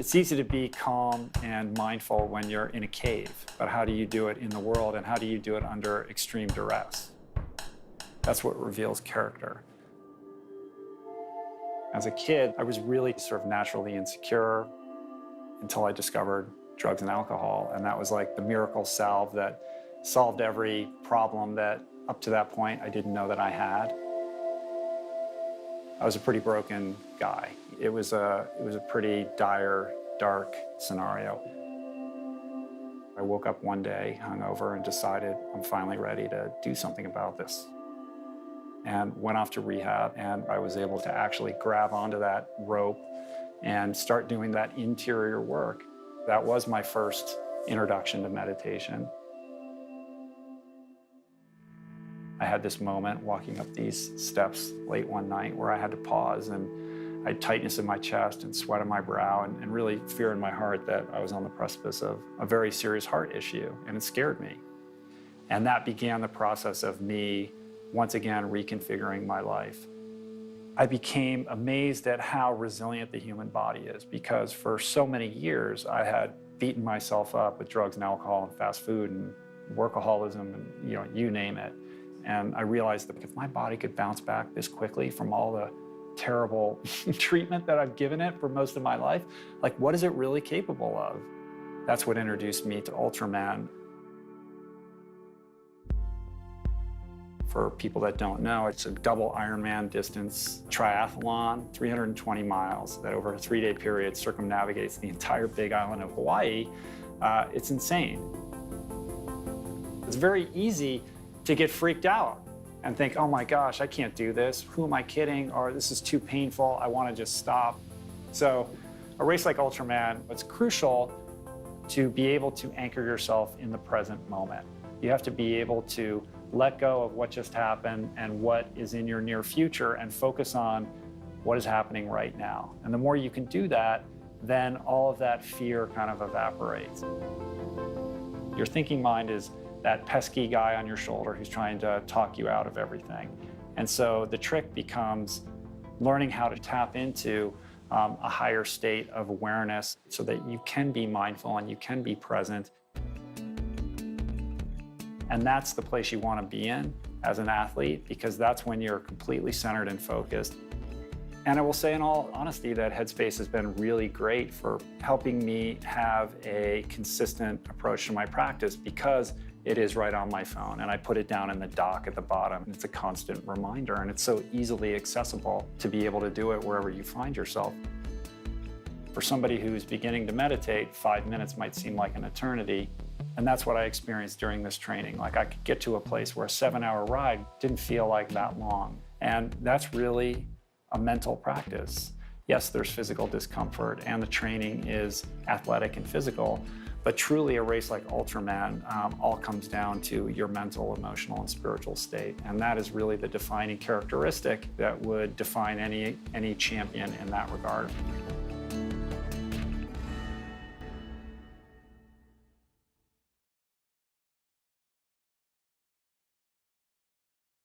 It's easy to be calm and mindful when you're in a cave, but how do you do it in the world, and how do you do it under extreme duress? That's what reveals character. As a kid, I was really sort of naturally insecure until I discovered drugs and alcohol, and that was like the miracle salve that solved every problem that up to that point I didn't know that I had. I was a pretty broken guy. It was a pretty dire, dark scenario. I woke up one day, hungover, and decided I'm finally ready to do something about this. And went off to rehab, and I was able to actually grab onto that rope and start doing that interior work. That was my first introduction to meditation. I had this moment walking up these steps late one night where I had to pause, and I had tightness in my chest and sweat on my brow and really fear in my heart that I was on the precipice of a very serious heart issue, and it scared me. And that began the process of me once again reconfiguring my life. I became amazed at how resilient the human body is, because for so many years I had beaten myself up with drugs and alcohol and fast food and workaholism and you name it. And I realized that if my body could bounce back this quickly from all the terrible treatment that I've given it for most of my life, like, what is it really capable of? That's what introduced me to Ultraman. For people that don't know, it's a double Ironman distance triathlon, 320 miles, that over a 3-day period circumnavigates the entire big island of Hawaii. It's insane. It's very easy to get freaked out and think, oh my gosh, I can't do this. Who am I kidding? Or this is too painful. I want to just stop. So a race like Ultraman, it's crucial to be able to anchor yourself in the present moment. You have to be able to let go of what just happened and what is in your near future and focus on what is happening right now. And the more you can do that, then all of that fear kind of evaporates. Your thinking mind is that pesky guy on your shoulder who's trying to talk you out of everything. And so the trick becomes learning how to tap into a higher state of awareness so that you can be mindful and you can be present. And that's the place you want to be in as an athlete, because that's when you're completely centered and focused. And I will say in all honesty that Headspace has been really great for helping me have a consistent approach to my practice, because it is right on my phone and I put it down in the dock at the bottom. It's a constant reminder, and it's so easily accessible to be able to do it wherever you find yourself. For somebody who's beginning to meditate, 5 minutes might seem like an eternity. And that's what I experienced during this training. Like, I could get to a place where a 7-hour ride didn't feel like that long. And that's really a mental practice. Yes, there's physical discomfort, and the training is athletic and physical, but truly a race like Ultraman all comes down to your mental, emotional, and spiritual state. And that is really the defining characteristic that would define any champion in that regard.